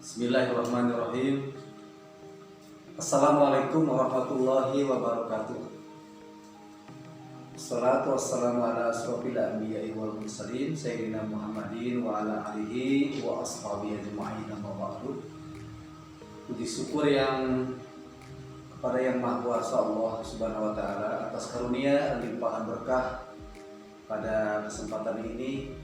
Bismillahirrahmanirrahim. Assalamualaikum warahmatullahi wabarakatuh. Assalatu wassalamu ala asrofil anbiya'i wal mursalin Sayyidina Muhammadin wa ala alihi wa ashabihi ajma'in amma ba'du. Puji syukur yang kepada Yang Maha Kuasa Allah Subhanahu wa taala atas karunia dan limpahan berkah pada kesempatan ini.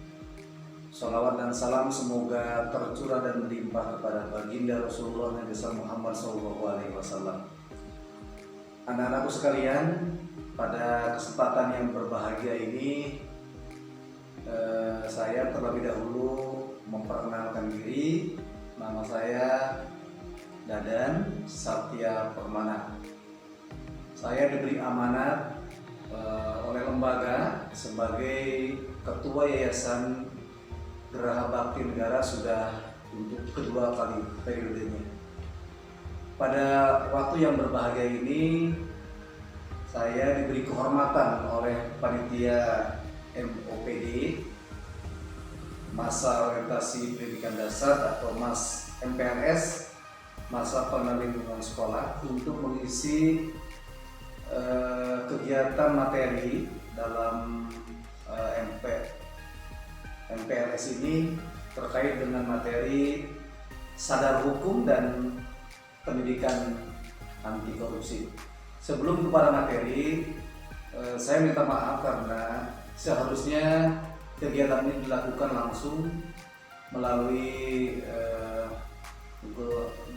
Shalawat dan salam semoga tercurah dan melimpah kepada baginda Rasulullah Nabi Muhammad SAW. Anak-anakku sekalian, pada kesempatan yang berbahagia ini saya terlebih dahulu memperkenalkan diri. Nama saya Dadan Satya Permana. Saya diberi amanat oleh lembaga sebagai Ketua Yayasan Geraha Bakti Negara sudah untuk kedua kali periodenya. Pada waktu yang berbahagia ini, saya diberi kehormatan oleh panitia MOPD, Masa Orientasi Pendidikan Dasar atau MPLS, Masa Pendampingan Sekolah, untuk mengisi kegiatan materi dalam MPLS ini terkait dengan materi sadar hukum dan pendidikan anti korupsi. Sebelum kepada materi, saya minta maaf karena seharusnya kegiatan ini dilakukan langsung melalui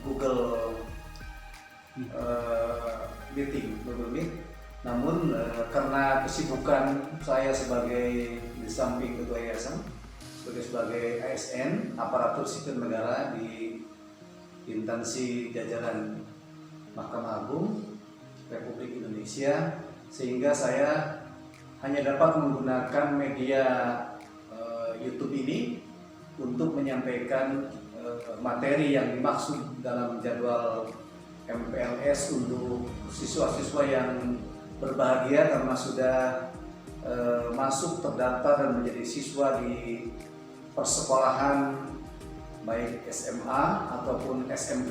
Google Meeting. Namun karena kesibukan saya sebagai di samping ketua yayasan, sebagai ASN, aparatur sipil negara di instansi jajaran Mahkamah Agung Republik Indonesia, sehingga saya hanya dapat menggunakan media YouTube ini untuk menyampaikan materi yang dimaksud dalam jadwal MPLS untuk siswa-siswa yang berbahagia karena sudah masuk terdaftar dan menjadi siswa di persekolahan baik SMA ataupun SMK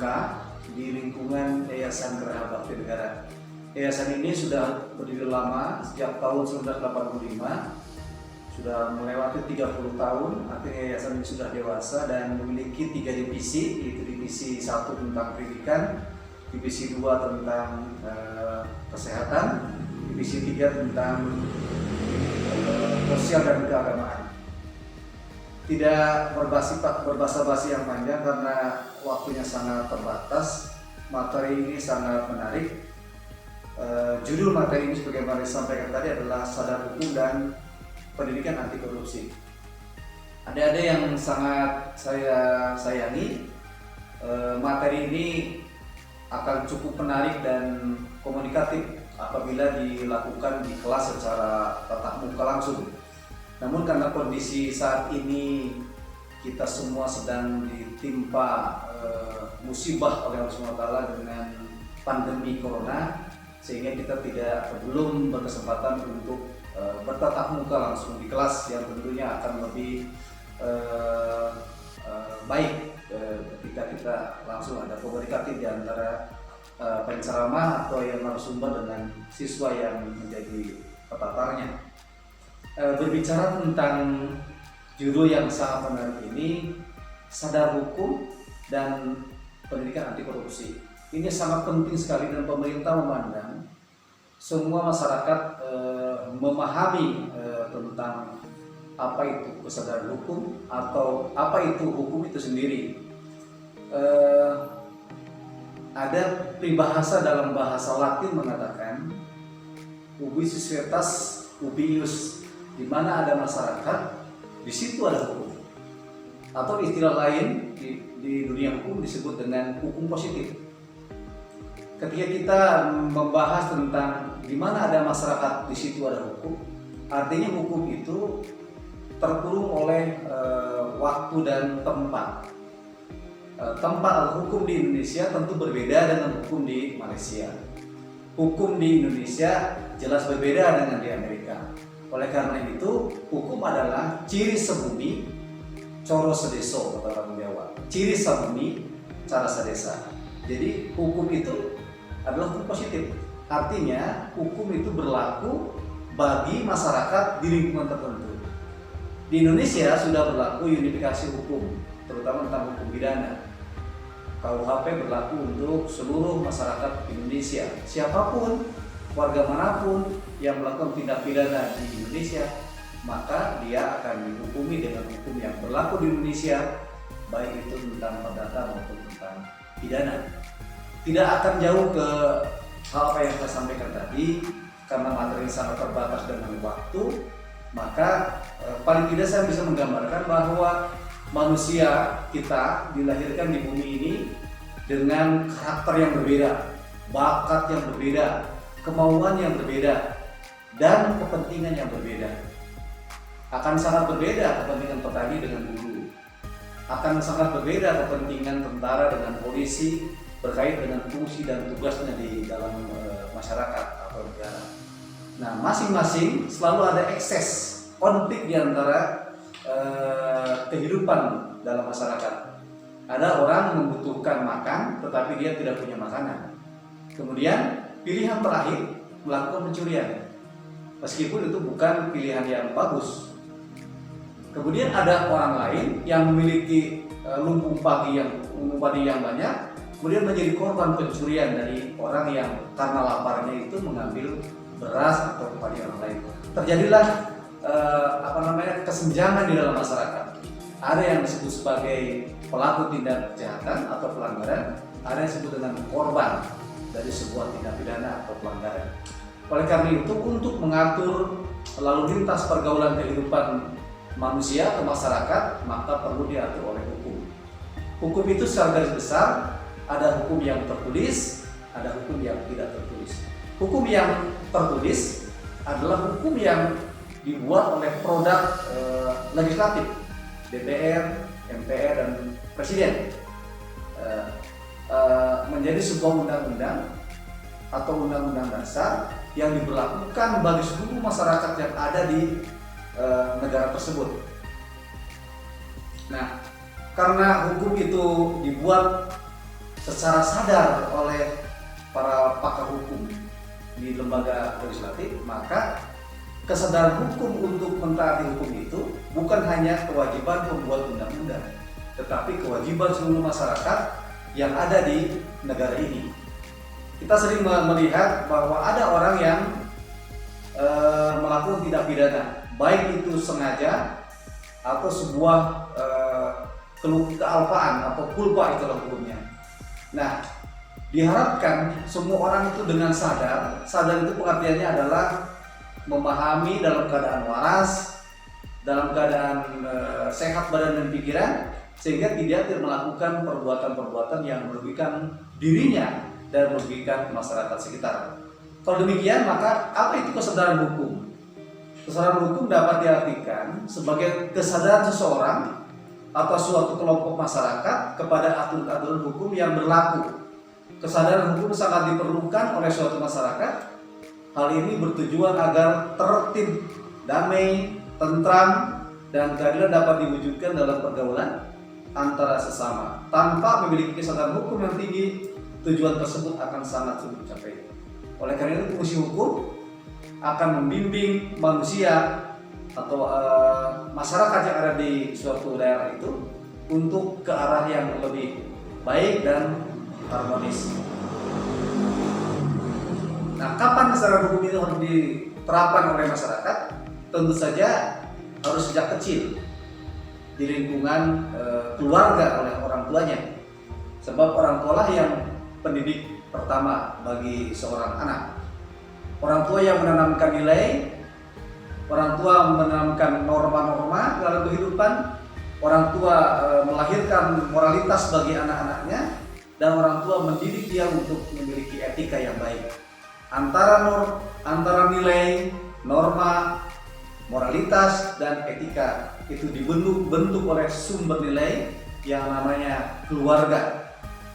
di lingkungan Yayasan Geraha Bakti Negara. Yayasan ini sudah berdiri lama, sejak tahun 1985, sudah melewati 30 tahun. Artinya yayasan ini sudah dewasa dan memiliki 3 divisi, yaitu divisi 1 tentang pendidikan, divisi 2 tentang kesehatan, divisi 3 tentang sosial dan keagamaan. Tidak berbasa-basi yang panjang karena waktunya sangat terbatas. Materi ini sangat menarik. Judul materi ini sebagaimana disampaikan tadi adalah sadar hukum dan pendidikan anti korupsi. Adik-adik yang sangat saya sayangi, materi ini akan cukup menarik dan komunikatif apabila dilakukan di kelas secara tatap muka langsung. Namun karena kondisi saat ini kita semua sedang ditimpa musibah oleh Allah SWT dengan pandemi corona, sehingga kita belum berkesempatan untuk bertatap muka langsung di kelas yang tentunya akan lebih baik ketika kita langsung ada komunikatif di antara penceramah atau yang narasumber dengan siswa yang menjadi pepaparnya. Berbicara tentang judul yang sangat menarik ini, sadar hukum dan pendidikan anti korupsi. Ini sangat penting sekali dan pemerintah memandang semua masyarakat memahami tentang apa itu kesadaran hukum atau apa itu hukum itu sendiri. Ada peribahasa dalam bahasa Latin mengatakan ubi societas ubi ius, di mana ada masyarakat, di situ ada hukum. Atau istilah lain di dunia hukum disebut dengan hukum positif. Ketika kita membahas tentang di mana ada masyarakat, di situ ada hukum, artinya hukum itu terkurung oleh waktu dan tempat. Tempat hukum di Indonesia tentu berbeda dengan hukum di Malaysia. Hukum di Indonesia jelas berbeda dengan di Amerika. Oleh karena itu, hukum adalah ciri sebumi, coro sedeso kata orang Jawa. Ciri sabumi, cara sadesa. Jadi hukum itu adalah hukum positif. Artinya hukum itu berlaku bagi masyarakat di lingkungan tertentu. Di Indonesia sudah berlaku unifikasi hukum, terutama tentang hukum pidana. KUHP berlaku untuk seluruh masyarakat Indonesia. Siapapun, warga manapun yang melakukan tindak pidana di Indonesia, maka dia akan dihukumi dengan hukum yang berlaku di Indonesia, baik itu tentang perdata maupun tentang pidana. Tidak akan jauh ke hal apa yang saya sampaikan tadi, karena materi sangat terbatas dengan waktu, maka paling tidak saya bisa menggambarkan bahwa manusia kita dilahirkan di bumi ini dengan karakter yang berbeda, bakat yang berbeda, kemauan yang berbeda, dan kepentingan yang berbeda. Akan sangat berbeda kepentingan petani dengan buruh, akan sangat berbeda kepentingan tentara dengan polisi berkait dengan fungsi dan tugasnya di dalam masyarakat atau negara. Nah, masing-masing selalu ada ekses konflik di antara kehidupan dalam masyarakat. Ada orang membutuhkan makan tetapi dia tidak punya makanan. Kemudian pilihan terakhir melakukan pencurian, meskipun itu bukan pilihan yang bagus. Kemudian ada orang lain yang memiliki lumbung padi yang banyak, kemudian menjadi korban pencurian dari orang yang karena laparnya itu mengambil beras atau padi orang lain. Terjadilah kesenjangan di dalam masyarakat. Ada yang disebut sebagai pelaku tindak kejahatan atau pelanggaran, ada yang disebut dengan korban dari sebuah tindak pidana atau pelanggaran. Oleh karena itu, untuk mengatur lalu lintas pergaulan kehidupan manusia ke masyarakat, maka perlu diatur oleh hukum. Hukum itu secara garis besar ada hukum yang tertulis, ada hukum yang tidak tertulis. Hukum yang tertulis adalah hukum yang dibuat oleh produk legislatif, DPR, MPR, dan Presiden, menjadi sebuah undang-undang atau undang-undang dasar yang diberlakukan bagi seluruh masyarakat yang ada di negara tersebut. Nah, karena hukum itu dibuat secara sadar oleh para pakar hukum di lembaga legislatif, maka kesadaran hukum untuk mentaati hukum itu bukan hanya kewajiban pembuat undang-undang, tetapi kewajiban seluruh masyarakat yang ada di negara ini. Kita sering melihat bahwa ada orang yang melakukan tindak pidana, baik itu sengaja atau sebuah kealpaan atau kulpa, itulah hukumnya. Nah, diharapkan semua orang itu dengan sadar itu pengertiannya adalah memahami dalam keadaan waras, dalam keadaan sehat badan dan pikiran, sehingga tidak melakukan perbuatan-perbuatan yang merugikan dirinya dan merugikan masyarakat sekitar. Kalau demikian, maka apa itu kesadaran hukum? Kesadaran hukum dapat diartikan sebagai kesadaran seseorang atau suatu kelompok masyarakat kepada aturan-aturan hukum yang berlaku. Kesadaran hukum sangat diperlukan oleh suatu masyarakat. Hal ini bertujuan agar tertib, damai, tentram, dan keadilan dapat diwujudkan dalam pergaulan antara sesama. Tanpa memiliki kesadaran hukum yang tinggi, tujuan tersebut akan sangat sulit dicapai. Oleh karena itu, fungsi hukum akan membimbing manusia atau masyarakat yang ada di suatu daerah itu untuk ke arah yang lebih baik dan harmonis. Nah, kapan kesadaran hukum itu harus diterapkan oleh masyarakat? Tentu saja harus sejak kecil di lingkungan keluarga oleh orang tuanya. Sebab orang tualah yang pendidik pertama bagi seorang anak. Orang tua yang menanamkan nilai, orang tua menanamkan norma-norma dalam kehidupan, orang tua melahirkan moralitas bagi anak-anaknya, dan orang tua mendidik dia untuk memiliki etika yang baik. Antara nilai, norma, moralitas, dan etika itu dibentuk oleh sumber nilai yang namanya keluarga,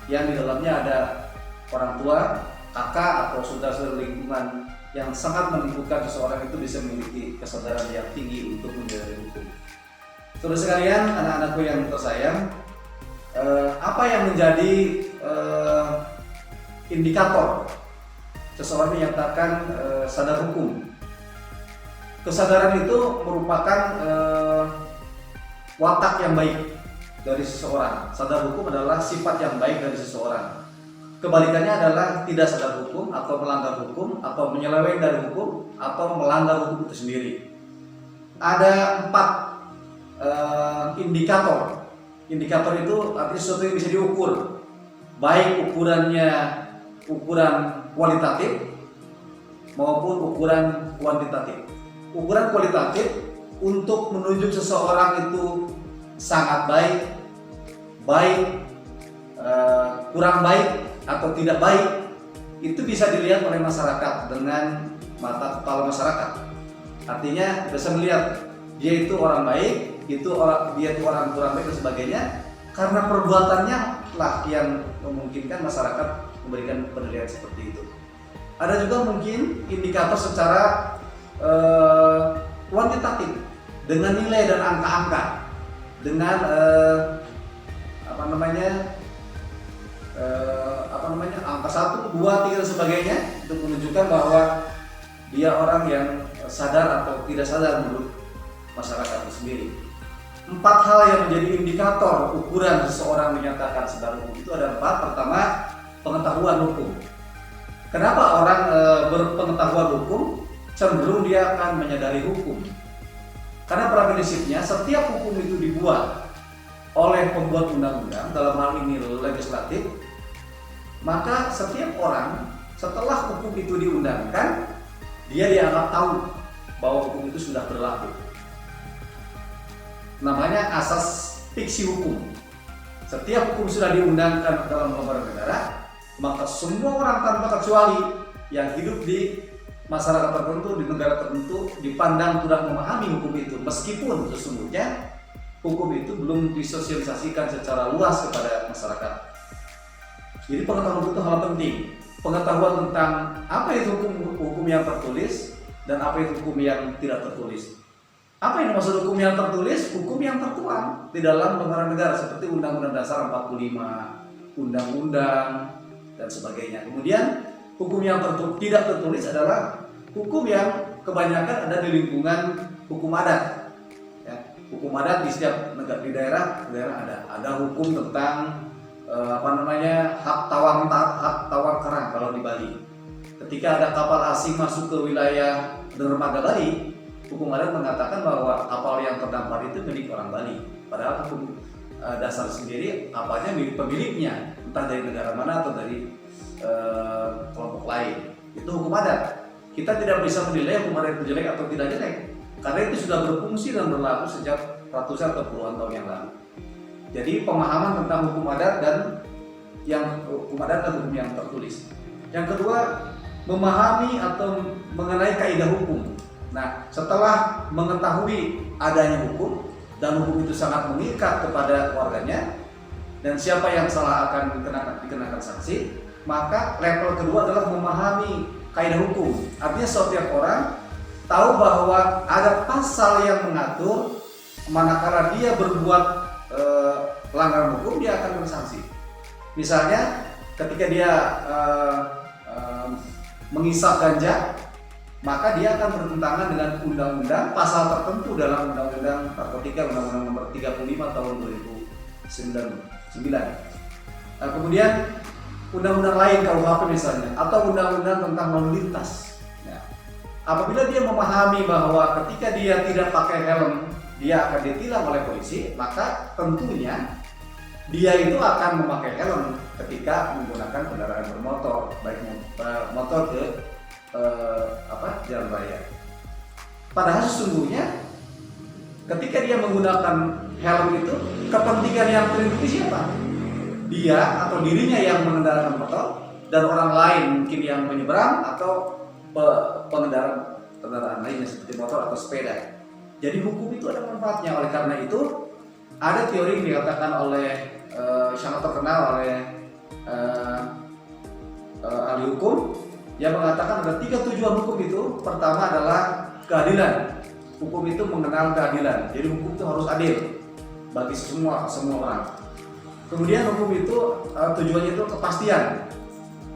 yang di dalamnya ada orang tua, kakak, atau saudara-saudara lingkungan yang sangat menentukan seseorang itu bisa memiliki kesadaran yang tinggi untuk menjalani hukum. Saudara sekalian, anak-anakku yang tersayang, apa apa yang menjadi indikator seseorang menyatakan sadar hukum? Kesadaran itu merupakan watak yang baik dari seseorang. Sadar hukum adalah sifat yang baik dari seseorang. Kebalikannya adalah tidak sadar hukum atau melanggar hukum atau menyeleweng dari hukum atau melanggar hukum itu sendiri. Ada 4 indikator. Indikator itu artinya sesuatu yang bisa diukur, baik ukurannya ukuran kualitatif maupun ukuran kuantitatif. Ukuran kualitatif untuk menunjuk seseorang itu sangat baik, kurang baik atau tidak baik, itu bisa dilihat oleh masyarakat dengan mata kepala masyarakat. Artinya bisa melihat dia itu orang baik, dia itu orang kurang baik dan sebagainya, karena perbuatannya lah yang memungkinkan masyarakat memberikan penilaian seperti itu. Ada juga mungkin indikator secara kuantitatif dengan nilai dan angka-angka, dengan angka 1, 2, 3 dan sebagainya, untuk menunjukkan bahwa dia orang yang sadar atau tidak sadar menurut masyarakat itu sendiri. 4 hal yang menjadi indikator ukuran seseorang menyatakan sadar hukum itu ada 4. Pertama, pengetahuan hukum. Kenapa orang berpengetahuan hukum cenderung dia akan menyadari hukum? Karena pada prinsipnya setiap hukum itu dibuat oleh pembuat undang-undang, dalam hal ini legislatif, maka setiap orang setelah hukum itu diundangkan, dia dianggap tahu bahwa hukum itu sudah berlaku. Namanya asas fiksi hukum. Setiap hukum sudah diundangkan dalam lembaga negara, maka semua orang tanpa kecuali yang hidup di masyarakat tertentu, di negara tertentu, dipandang tidak memahami hukum itu, meskipun sesungguhnya hukum itu belum disosialisasikan secara luas kepada masyarakat. Jadi pengetahuan itu hal penting. Pengetahuan tentang apa itu hukum yang tertulis dan apa itu hukum yang tidak tertulis. Apa yang dimaksud hukum yang tertulis? Hukum yang tertuang di dalam lembaga negara seperti Undang-Undang Dasar 45, undang-undang dan sebagainya. Kemudian hukum yang tidak tertulis adalah hukum yang kebanyakan ada di lingkungan hukum adat. Ya, hukum adat di setiap negara, di daerah ada hukum tentang hak tawang karang kalau di Bali. Ketika ada kapal asing masuk ke wilayah dermaga Bali, hukum adat mengatakan bahwa kapal yang terdampar itu milik orang Bali. Padahal hukum dasar sendiri kapalnya milik pemiliknya, entah dari negara mana atau dari kelompok lain. Itu hukum adat. Kita tidak bisa menilai hukum adat itu jelek atau tidak jelek, karena itu sudah berfungsi dan berlaku sejak ratusan atau puluhan tahun yang lalu. Jadi pemahaman tentang hukum adat dan hukum yang tertulis. Yang kedua, memahami atau mengenai kaidah hukum. Nah, setelah mengetahui adanya hukum dan hukum itu sangat mengikat kepada warganya dan siapa yang salah akan dikenakan sanksi, maka level kedua adalah memahami kaidah hukum. Artinya setiap orang tahu bahwa ada pasal yang mengatur manakala dia berbuat pelanggaran hukum, dia akan kena sanksi. Misalnya ketika dia menghisap ganja, maka dia akan bertentangan dengan undang-undang pasal tertentu dalam Undang-Undang Narkotika, Undang-Undang Nomor 35 Tahun 2009. Nah, kemudian undang-undang lain KUHP misalnya, atau undang-undang tentang lalu lintas. Nah, apabila dia memahami bahwa ketika dia tidak pakai helm dia akan ditilang oleh polisi, maka tentunya dia itu akan memakai helm ketika menggunakan kendaraan bermotor, baik motor ke jalan raya. Padahal sesungguhnya ketika dia menggunakan helm itu, kepentingan yang terlindungi siapa? Dia atau dirinya yang mengendarai motor dan orang lain mungkin yang menyeberang atau pengendara kendaraan lainnya seperti motor atau sepeda. Jadi hukum itu ada manfaatnya. Oleh karena itu ada teori yang dikatakan oleh sangat terkenal oleh ahli hukum yang mengatakan ada 3 tujuan hukum itu. Pertama adalah keadilan. Hukum itu mengenal keadilan. Jadi hukum itu harus adil bagi semua orang. Kemudian hukum itu tujuannya itu kepastian.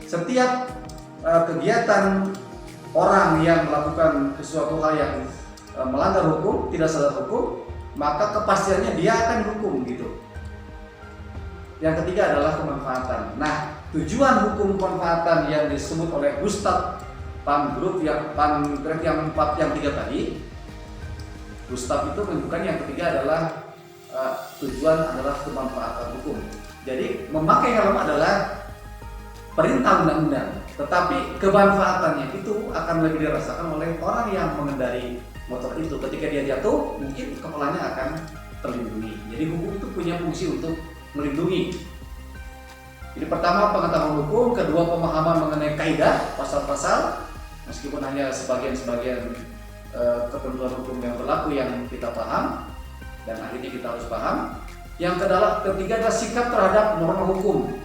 Setiap kegiatan orang yang melakukan sesuatu hal yang melanggar hukum, tidak sadar hukum, maka kepastiannya dia akan dihukum gitu. Yang ketiga adalah kemanfaatan. Nah, tujuan hukum kemanfaatan yang disebut oleh Gustav van Greve yang 3 tadi, Gustav itu menunjukkan yang ketiga adalah tujuan adalah kemanfaatan hukum. Jadi memakai helm adalah perintah undang-undang, tetapi kemanfaatannya itu akan lebih dirasakan oleh orang yang mengendari motor itu. Ketika dia jatuh, mungkin kepalanya akan terlindungi. Jadi hukum itu punya fungsi untuk melindungi. Jadi pertama pengetahuan hukum, kedua pemahaman mengenai kaidah, pasal-pasal, meskipun hanya sebagian-sebagian ketentuan hukum yang berlaku yang kita paham dan akhirnya kita harus paham. Yang ketiga adalah sikap terhadap norma hukum.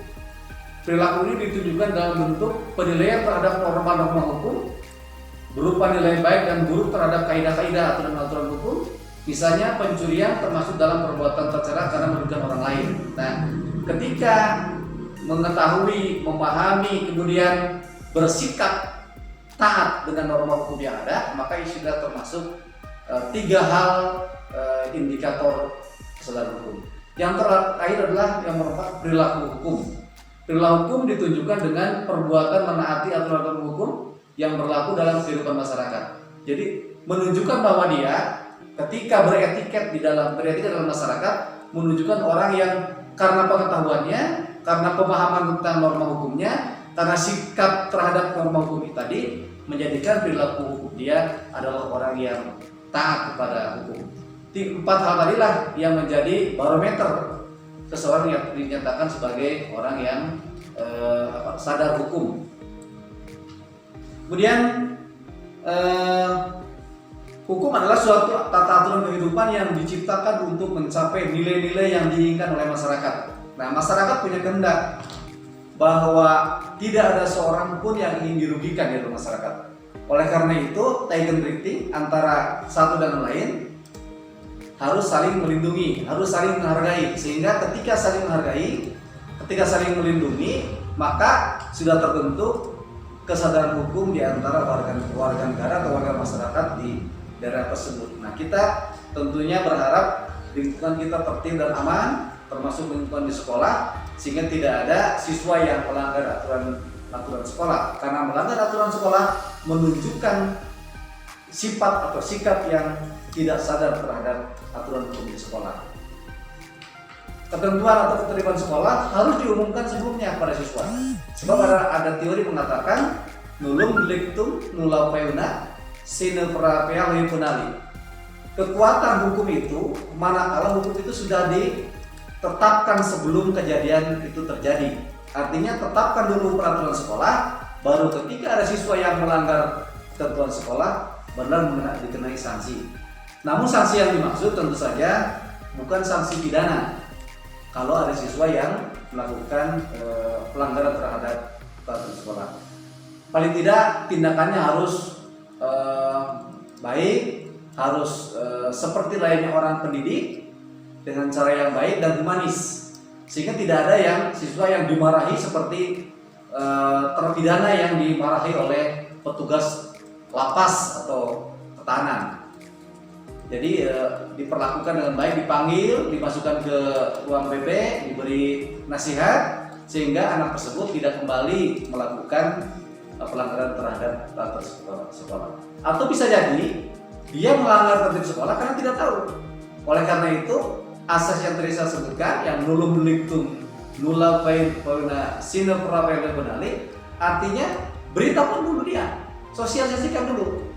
Perilaku ini ditunjukkan dalam bentuk penilaian terhadap norma-norma hukum berupa nilai baik dan buruk terhadap kaidah-kaidah aturan-aturan hukum. Misalnya pencurian termasuk dalam perbuatan tercela karena merugikan orang lain. Nah, ketika mengetahui, memahami, kemudian bersikap taat dengan norma hukum yang ada, maka ini sudah termasuk 3 hal indikator kesadaran hukum. Yang terakhir adalah yang merupakan perilaku hukum. Perilaku hukum ditunjukkan dengan perbuatan menaati aturan-aturan hukum yang berlaku dalam kehidupan masyarakat. Jadi menunjukkan bahwa dia ketika beretika dalam masyarakat, menunjukkan orang yang karena pengetahuannya, karena pemahaman tentang norma hukumnya, karena sikap terhadap norma hukum tadi, menjadikan perilaku hukum dia adalah orang yang taat kepada hukum. 4 hal tadilah yang menjadi barometer seseorang yang dinyatakan sebagai orang yang sadar hukum. Kemudian hukum adalah suatu tata aturan kehidupan yang diciptakan untuk mencapai nilai-nilai yang diinginkan oleh masyarakat. Nah, masyarakat punya kehendak bahwa tidak ada seorang pun yang ingin dirugikan di masyarakat. Oleh karena itu, Tegenrichting antara satu dan lain harus saling melindungi, harus saling menghargai. Sehingga ketika saling menghargai, ketika saling melindungi, maka sudah terbentuk kesadaran hukum di antara warga negara atau warga masyarakat di daerah tersebut. Nah, kita tentunya berharap lingkungan kita tertib dan aman, termasuk lingkungan di sekolah, sehingga tidak ada siswa yang melanggar aturan sekolah. Karena melanggar aturan sekolah menunjukkan sifat atau sikap yang tidak sadar terhadap aturan hukum di sekolah. Ketentuan atau ketertiban sekolah harus diumumkan sebelumnya kepada siswa. Sebab ada teori mengatakan nullum delictum nulla peuna sine pravea punali. Kekuatan hukum itu manakala hukum itu sudah ditetapkan sebelum kejadian itu terjadi. Artinya tetapkan dulu peraturan sekolah, baru ketika ada siswa yang melanggar ketentuan sekolah benar dikenai sanksi. Namun sanksi yang dimaksud tentu saja bukan sanksi pidana. Kalau ada siswa yang melakukan pelanggaran terhadap peraturan sekolah, paling tidak tindakannya harus baik, harus seperti layaknya orang pendidik dengan cara yang baik dan humanis, sehingga tidak ada yang siswa yang dimarahi seperti terpidana yang dimarahi oleh petugas lapas atau tahanan. Jadi diperlakukan dengan baik, dipanggil, dimasukkan ke ruang BB, diberi nasihat sehingga anak tersebut tidak kembali melakukan pelanggaran terhadap peraturan sekolah. Atau bisa jadi dia melanggar tertib sekolah karena tidak tahu. Oleh karena itu, asas yang tadi saya sebutkan yang nullum delictum nulla peuna sine pravea punali, artinya beritahu dulu dia, sosialisasikan dulu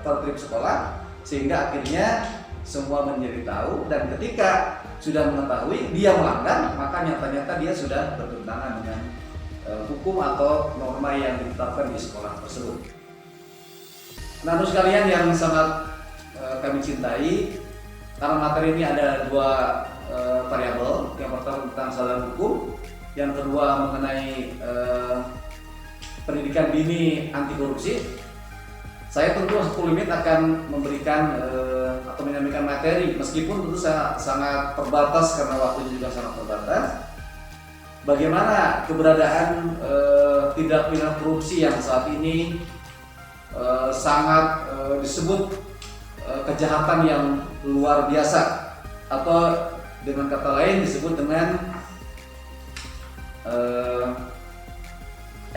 tertib sekolah, sehingga akhirnya semua menjadi tahu, dan ketika sudah mengetahui dia melanggar, maka nyata-nyata dia sudah bertentangan dengan hukum atau norma yang ditetapkan di sekolah tersebut. Nah, sekalian yang sangat kami cintai, karena materi ini ada 2 variabel. Yang pertama tentang kesadaran hukum, yang kedua mengenai pendidikan dini anti korupsi. Saya tentu 10 menit akan memberikan atau menyampaikan materi, meskipun tentu sangat terbatas karena waktunya juga sangat terbatas. Bagaimana keberadaan tindak pidana korupsi yang saat ini sangat disebut kejahatan yang luar biasa, atau dengan kata lain disebut dengan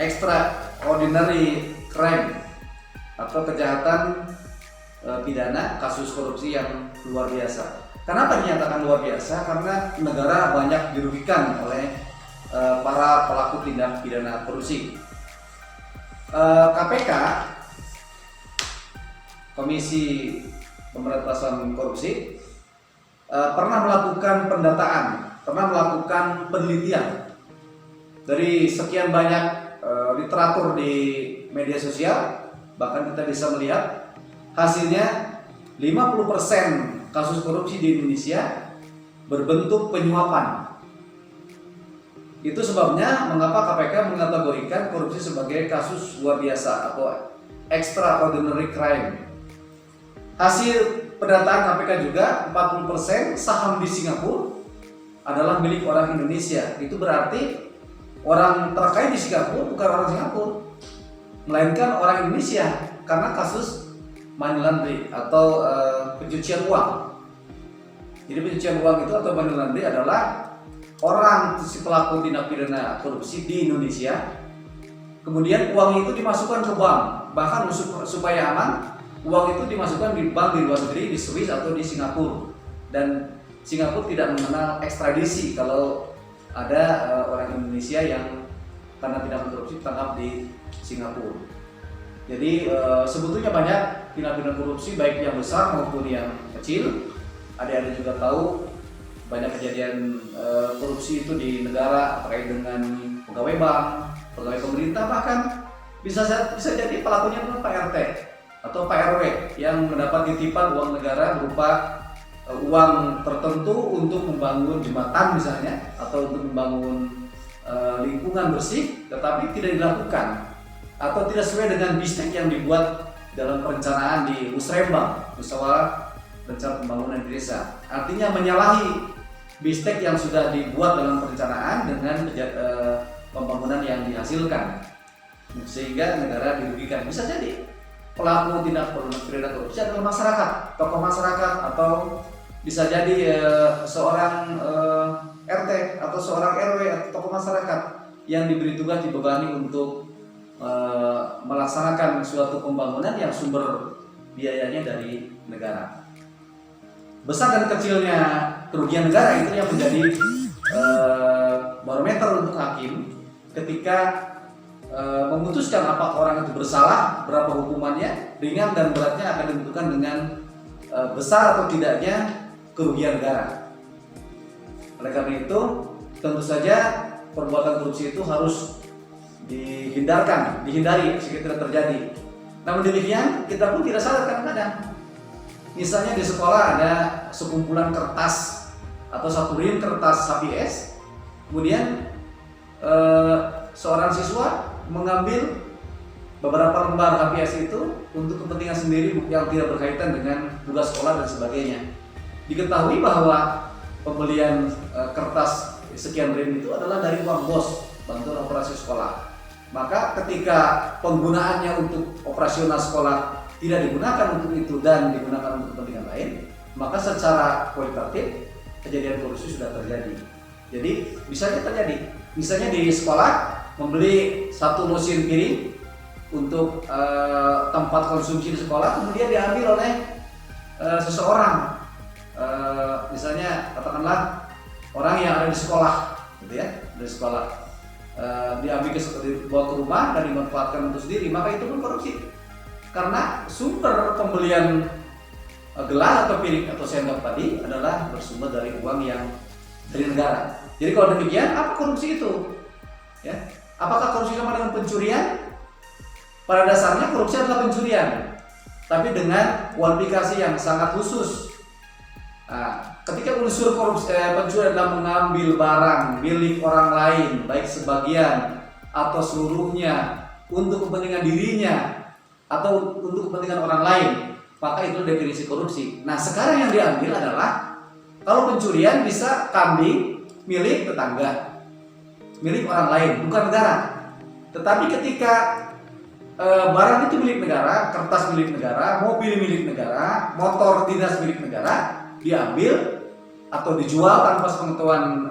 extraordinary crime atau kejahatan pidana kasus korupsi yang luar biasa. Kenapa dinyatakan luar biasa? Karena negara banyak dirugikan oleh para pelaku tindak pidana korupsi. KPK, Komisi Pemberantasan Korupsi, pernah melakukan pendataan, pernah melakukan penelitian dari sekian banyak literatur di media sosial. Bahkan kita bisa melihat hasilnya 50% kasus korupsi di Indonesia berbentuk penyuapan. Itu sebabnya mengapa KPK mengategorikan korupsi sebagai kasus luar biasa atau extraordinary crime. Hasil pendataan KPK juga 40% saham di Singapura adalah milik orang Indonesia. Itu berarti orang terkait di Singapura bukan orang Singapura, melainkan orang Indonesia karena kasus money laundering atau pencucian uang. Jadi pencucian uang itu atau money laundering adalah orang si pelaku tindak pidana korupsi di Indonesia, kemudian uang itu dimasukkan ke bank, bahkan supaya aman, uang itu dimasukkan di bank di luar negeri, di Swiss atau di Singapura, dan Singapura tidak mengenal ekstradisi kalau ada orang Indonesia yang karena tidak korupsi ditangkap di Singapura. Jadi sebetulnya banyak tindak pidana korupsi baik yang besar maupun yang kecil. Adik-adik juga tahu banyak kejadian korupsi itu di negara terkait dengan pegawai bank, pegawai pemerintah, bahkan bisa jadi pelakunya adalah Pak RT atau Pak RW yang mendapat titipan uang negara berupa uang tertentu untuk membangun jembatan misalnya atau untuk membangun lingkungan bersih, tetapi tidak dilakukan atau tidak sesuai dengan bistek yang dibuat dalam perencanaan di Musrembang, Musyawarah Rencana Pembangunan Desa. Artinya menyalahi bistek yang sudah dibuat dalam perencanaan dengan pembangunan yang dihasilkan, sehingga negara dirugikan. Bisa jadi pelaku tindak pidana korupsi adalah masyarakat, tokoh masyarakat, atau bisa jadi seorang RT atau seorang RW atau tokoh masyarakat yang diberi tugas, dibebani untuk melaksanakan suatu pembangunan yang sumber biayanya dari negara. Besar dan kecilnya kerugian negara itu yang menjadi barometer untuk hakim ketika memutuskan apakah orang itu bersalah, berapa hukumannya, ringan dan beratnya akan ditentukan dengan besar atau tidaknya kerugian negara. Oleh karena itu, tentu saja perbuatan korupsi itu harus dihindari jika tidak terjadi. Namun demikian, kita pun tidak sadar kadang-kadang. Misalnya di sekolah ada sekumpulan kertas atau satu rim kertas HPS, kemudian seorang siswa mengambil beberapa lembar HPS itu untuk kepentingan sendiri yang tidak berkaitan dengan tugas sekolah dan sebagainya. Diketahui bahwa pembelian kertas sekian rim itu adalah dari uang BOS, bantuan operasi sekolah. Maka ketika penggunaannya untuk operasional sekolah tidak digunakan untuk itu dan digunakan untuk kepentingan lain, maka secara kualitatif kejadian korupsi sudah terjadi. Jadi bisa terjadi, misalnya di sekolah membeli satu mesin piring untuk tempat konsumsi di sekolah, kemudian diambil oleh seseorang, misalnya katakanlah orang yang ada di sekolah, gitu ya, dari sekolah, diambil dibawa ke rumah dan dimanfaatkan untuk sendiri, maka itu pun korupsi. Karena sumber pembelian gelas atau piring atau sendok tadi adalah bersumber dari uang yang dari negara. Jadi kalau demikian, apa korupsi itu? Ya, apakah korupsi sama dengan pencurian? Pada dasarnya korupsi adalah pencurian, tapi dengan kualifikasi yang sangat khusus. Nah, ketika unsur korupsi pencurian adalah mengambil barang milik orang lain, baik sebagian atau seluruhnya untuk kepentingan dirinya atau untuk kepentingan orang lain, maka itu definisi korupsi. Nah sekarang yang diambil adalah kalau pencurian bisa kambing milik tetangga, milik orang lain, bukan negara. Tetapi ketika barang itu milik negara, kertas milik negara, mobil milik negara, motor dinas milik negara, diambil atau dijual tanpa sepengetahuan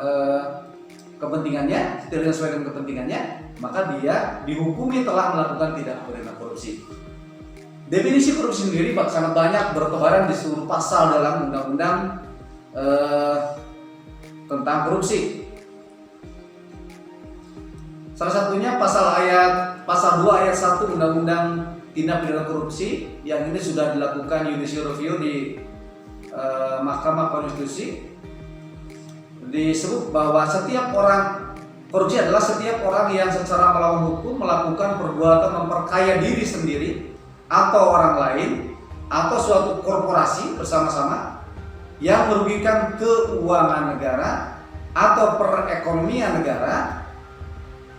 kepentingannya, tidak sesuai dengan kepentingannya, maka dia dihukumi telah melakukan tindak pidana korupsi. Definisi korupsi sendiri sangat banyak, bertebaran di seluruh pasal dalam undang-undang tentang korupsi. Salah satunya pasal 2 ayat 1 Undang-Undang Tindak Pidana Korupsi, yang ini sudah dilakukan judicial review di Mahkamah Konstitusi. Disebut bahwa setiap orang korupsi adalah setiap orang yang secara melawan hukum melakukan perbuatan memperkaya diri sendiri atau orang lain atau suatu korporasi bersama-sama yang merugikan keuangan negara atau perekonomian negara,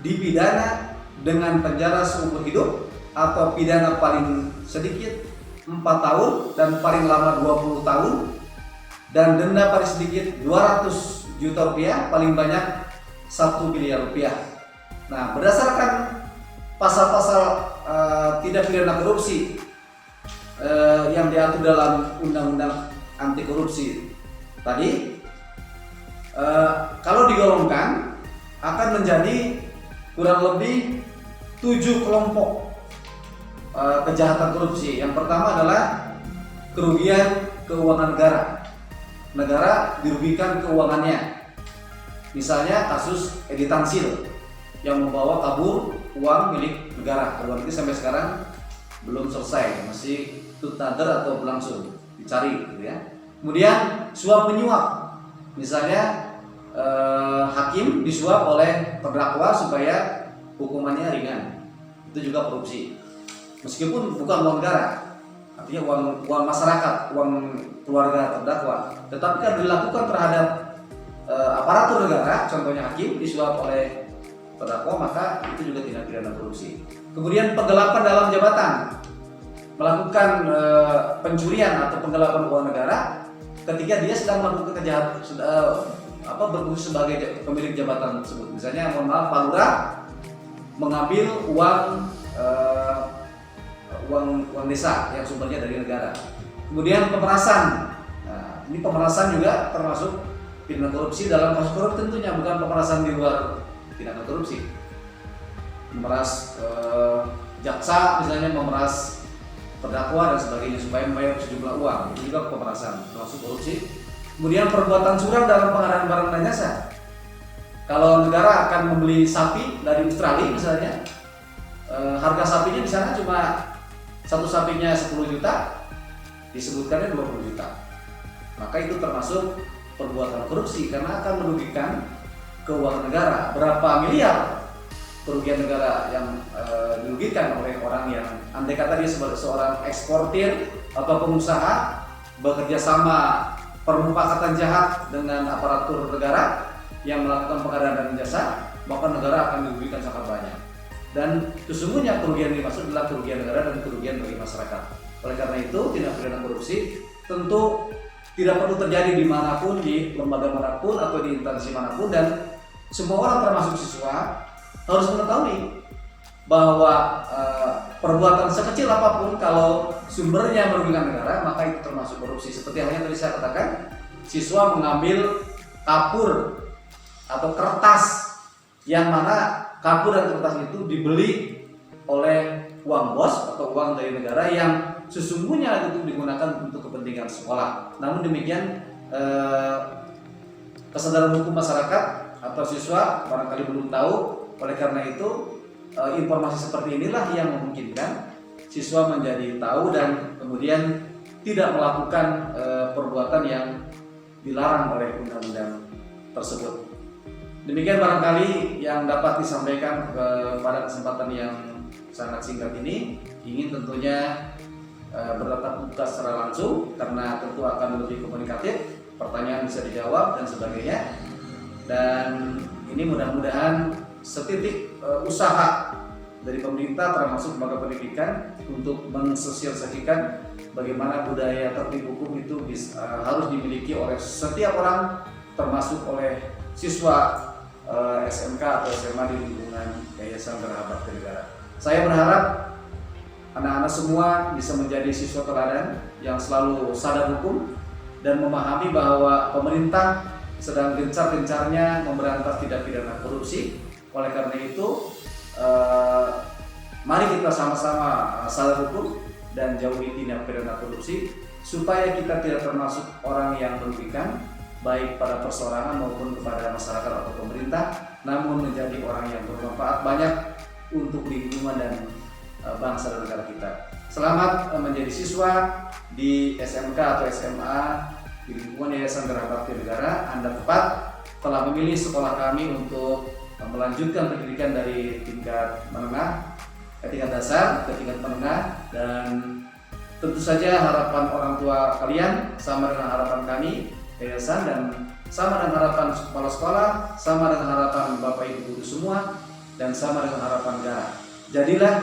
dipidana dengan penjara seumur hidup atau pidana paling sedikit 4 tahun dan paling lama 20 tahun dan denda paling sedikit 200 juta rupiah, paling banyak 1 miliar rupiah. Nah, berdasarkan pasal-pasal tindak pidana korupsi yang diatur dalam Undang-Undang Anti Korupsi tadi, kalau digolongkan akan menjadi kurang lebih 7 kelompok kejahatan korupsi. Yang pertama adalah kerugian keuangan negara. Negara dirugikan keuangannya. Misalnya kasus Edi Tansil yang membawa kabur uang milik negara. Uang itu sampai sekarang belum selesai, masih tutnader atau berlangsung, dicari gitu ya. Kemudian suap menyuap. Misalnya hakim disuap oleh terdakwa supaya hukumannya ringan. Itu juga korupsi. Meskipun bukan uang negara, artinya uang masyarakat, uang keluarga terdakwa, tetapi kan dilakukan terhadap aparatur negara, contohnya hakim disuap oleh terdakwa, maka itu juga tindak pidana korupsi. Kemudian penggelapan dalam jabatan, melakukan pencurian atau penggelapan uang negara ketika dia sedang melakukan kejahatan, berfungsi sebagai pemilik jabatan tersebut. Misalnya, mohon maaf, Pak Lurah mengambil uang desa yang sumbernya dari negara. Kemudian pemerasan. Nah, ini pemerasan juga termasuk pidana korupsi dalam kasus korupsi tentunya, bukan pemerasan di luar tindakan korupsi. Memeras jaksa, misalnya memeras terdakwa dan sebagainya supaya membayar sejumlah uang, itu juga pemerasan, termasuk korupsi. Kemudian perbuatan curang dalam pengadaan barang dan jasa. Kalau negara akan membeli sapi dari Australia misalnya, harga sapinya di sana cuma satu sapinya 10 juta, disebutkannya 20 juta. Maka itu termasuk perbuatan korupsi karena akan merugikan keuangan negara. Berapa miliar kerugian negara yang dirugikan oleh orang yang andai kata dia sebagai seorang eksportir atau pengusaha bekerja sama permufakatan jahat dengan aparatur negara yang melakukan pengadaan dan jasa, maka negara akan dirugikan sangat banyak. Dan sesungguhnya kerugian yang dimaksud adalah kerugian negara dan kerugian bagi masyarakat. Oleh karena itu, tindak pidana korupsi tentu tidak perlu terjadi dimanapun, di lembaga manapun atau di instansi manapun, dan semua orang termasuk siswa harus mengetahui bahwa perbuatan sekecil apapun kalau sumbernya merugikan negara, maka itu termasuk korupsi. Seperti halnya tadi saya katakan, siswa mengambil kapur atau kertas yang mana kapur dan kertas itu dibeli oleh uang bos atau uang dari negara yang sesungguhnya itu digunakan untuk kepentingan sekolah. Namun demikian kesadaran hukum masyarakat atau siswa barangkali belum tahu. Oleh karena itu informasi seperti inilah yang memungkinkan siswa menjadi tahu dan kemudian tidak melakukan perbuatan yang dilarang oleh undang-undang tersebut. Demikian barangkali yang dapat disampaikan pada kesempatan yang sangat singkat ini. Ingin tentunya bertatap muka secara langsung karena tentu akan lebih komunikatif, pertanyaan bisa dijawab dan sebagainya. Dan ini mudah-mudahan setitik usaha dari pemerintah termasuk lembaga pendidikan untuk mensosialisasikan bagaimana budaya tertib hukum itu harus dimiliki oleh setiap orang, termasuk oleh siswa SMK atau SMA di lingkungan Yayasan Geraha Bakti Negara. Saya berharap anak-anak semua bisa menjadi siswa teladan yang selalu sadar hukum dan memahami bahwa pemerintah sedang gencar-gencarnya memberantas tindak pidana korupsi. Oleh karena itu, mari kita sama-sama sadar hukum dan jauhi tindak pidana korupsi supaya kita tidak termasuk orang yang merugikan baik pada perseorangan maupun kepada masyarakat atau pemerintah, namun menjadi orang yang bermanfaat banyak untuk lingkungan dan bangsa dan negara kita. Selamat menjadi siswa di SMK atau SMA di lingkungan Yayasan Geraha Bakti Negara. Anda tepat telah memilih sekolah kami untuk melanjutkan pendidikan dari tingkat menengah ke tingkat dasar ke tingkat menengah, dan tentu saja harapan orang tua kalian sama dengan harapan kami yayasan, dan sama dengan harapan kepala sekolah, sama dengan harapan Bapak Ibu guru semua, dan sama dengan harapan negara. Jadilah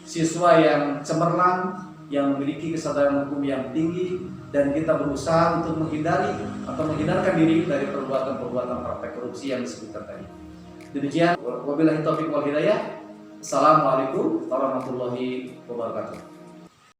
siswa yang cemerlang, yang memiliki kesadaran hukum yang tinggi, dan kita berusaha untuk menghindari atau menghindarkan diri dari perbuatan-perbuatan praktek korupsi yang disebutkan tadi. Demikian, wabillahi taufiq wal hidayah. Assalamualaikum warahmatullahi wabarakatuh.